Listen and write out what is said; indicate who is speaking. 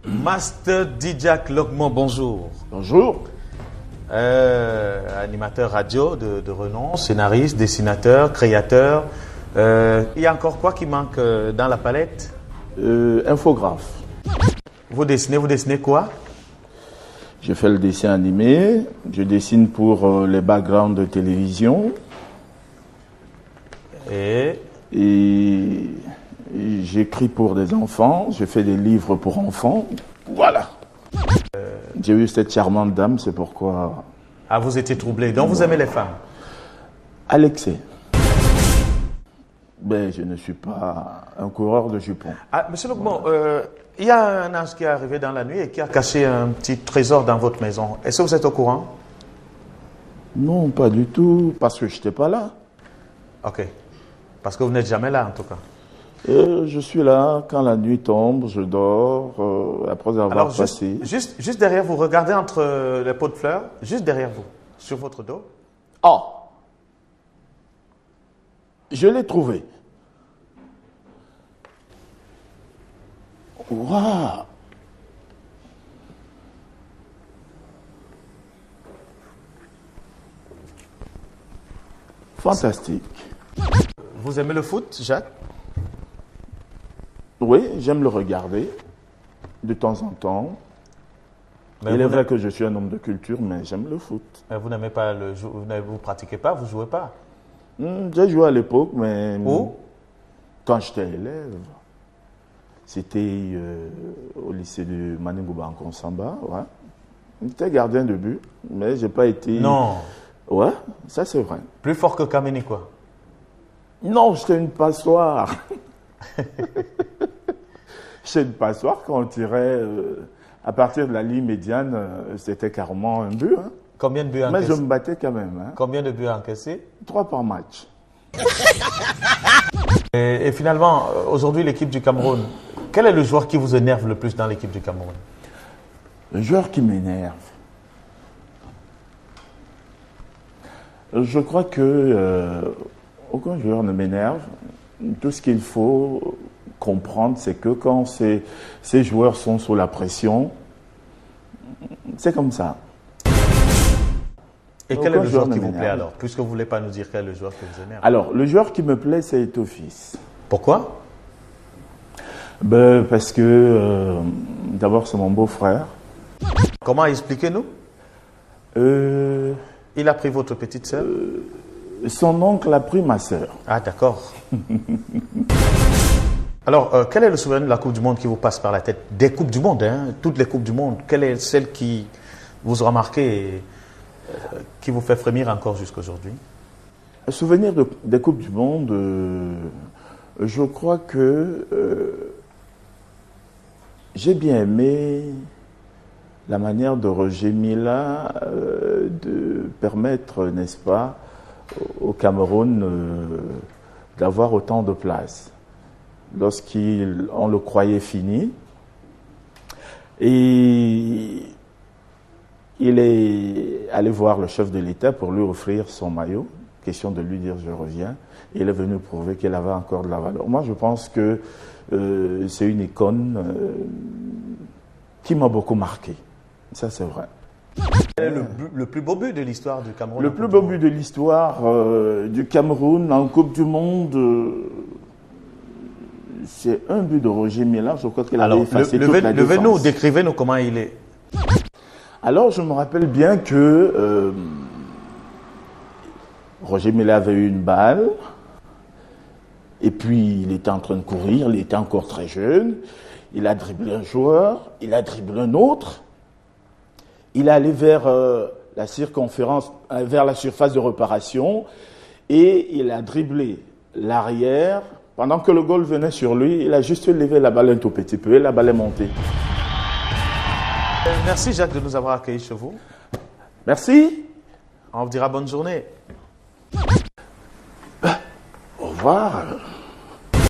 Speaker 1: Master Dijak Lokmo, bonjour.
Speaker 2: Bonjour.
Speaker 1: Animateur radio de renom, scénariste, dessinateur, créateur. Il y a encore quoi qui manque dans la palette?
Speaker 2: Infographe.
Speaker 1: Vous dessinez quoi?
Speaker 2: Je fais le dessin animé, je dessine pour les backgrounds de télévision.
Speaker 1: Et
Speaker 2: j'écris pour des enfants, je fais des livres pour enfants. Voilà. J'ai eu cette charmante dame, c'est pourquoi...
Speaker 1: Ah, vous étiez troublé. Donc vous aimez les femmes?
Speaker 2: À l'excès. Ben, je ne suis pas un coureur de jupons.
Speaker 1: Ah, monsieur Lokmo, il y a un ange qui est arrivé dans la nuit et qui a caché un petit trésor dans votre maison. Est-ce que vous êtes au courant?
Speaker 2: Non, pas du tout, parce que je n'étais pas là.
Speaker 1: Ok. Parce que vous n'êtes jamais là, en tout cas.
Speaker 2: Je suis là quand la nuit tombe, je dors, après avoir
Speaker 1: Alors,
Speaker 2: passé.
Speaker 1: juste derrière vous, regardez entre les pots de fleurs, juste derrière vous, sur votre dos.
Speaker 2: Oh! Je l'ai trouvé. Waouh! Fantastique.
Speaker 1: Vous aimez le foot, Jacques?
Speaker 2: Oui, j'aime le regarder de temps en temps.
Speaker 1: Mais
Speaker 2: Il est vrai que je suis un homme de culture, mais j'aime le foot.
Speaker 1: Vous n'aimez pas vous pratiquez pas, vous jouez pas?
Speaker 2: J'ai joué à l'époque, mais
Speaker 1: Où?
Speaker 2: quand j'étais élève, c'était au lycée de Maningouba en Konsamba. Ouais. J'étais gardien de but, mais j'ai pas été...
Speaker 1: Non.
Speaker 2: Ouais, ça c'est vrai.
Speaker 1: Plus fort que Kameni, quoi.
Speaker 2: Non, j'étais une passoire. J'étais une passoire quand on tirait à partir de la ligne médiane, c'était carrément un but. Hein.
Speaker 1: Combien de buts encaissés?
Speaker 2: Mais je me battais quand même. Hein.
Speaker 1: Combien de buts encaissés?
Speaker 2: 3 par match.
Speaker 1: Et finalement, aujourd'hui, l'équipe du Cameroun, quel est le joueur qui vous énerve le plus dans l'équipe du Cameroun?
Speaker 2: Le joueur qui m'énerve. Je crois que aucun joueur ne m'énerve. Tout ce qu'il faut comprendre, c'est que quand ces joueurs sont sous la pression, c'est comme ça.
Speaker 1: Et quel est le joueur qui vous plaît alors? Puisque vous ne voulez pas nous dire quel est le joueur qui vous énerve.
Speaker 2: Alors, le joueur qui me plaît, c'est Etofis.
Speaker 1: Pourquoi?
Speaker 2: Ben, parce que d'abord, c'est mon beau-frère.
Speaker 1: Comment expliquez-nous? Il a pris votre petite sœur?
Speaker 2: Son oncle a pris ma sœur.
Speaker 1: Ah, d'accord. Alors, quel est le souvenir de la Coupe du Monde qui vous passe par la tête? Des Coupes du Monde, hein, toutes les Coupes du Monde. Quelle est celle qui vous aura marqué et qui vous fait frémir encore jusqu'à aujourd'hui?
Speaker 2: Un souvenir des Coupes du Monde, je crois que j'ai bien aimé la manière de Roger Mila de permettre, n'est-ce pas, au Cameroun d'avoir autant de place. Lorsqu'on le croyait fini, et il est allé voir le chef de l'État pour lui offrir son maillot, question de lui dire je reviens, et il est venu prouver qu'il avait encore de la valeur. Moi je pense que c'est une icône qui m'a beaucoup marqué, ça c'est vrai.
Speaker 1: Quel est le plus beau but de l'histoire du Cameroun?
Speaker 2: Le plus beau but de l'histoire du Cameroun en Coupe du Monde, c'est un but de Roger Mila. Je crois qu'il avait effacé toute la défense.
Speaker 1: Levez-nous, décrivez-nous comment il est.
Speaker 2: Alors, je me rappelle bien que Roger Mila avait eu une balle, et puis il était en train de courir, il était encore très jeune, il a dribblé un joueur, il a dribblé un autre, il est allé vers la circonférence, vers la surface de réparation, et il a dribblé l'arrière. Pendant que le goal venait sur lui, il a juste levé la balle un tout petit peu et la balle est montée.
Speaker 1: Merci Jacques de nous avoir accueillis chez vous.
Speaker 2: Merci.
Speaker 1: On vous dira bonne journée.
Speaker 2: Au revoir.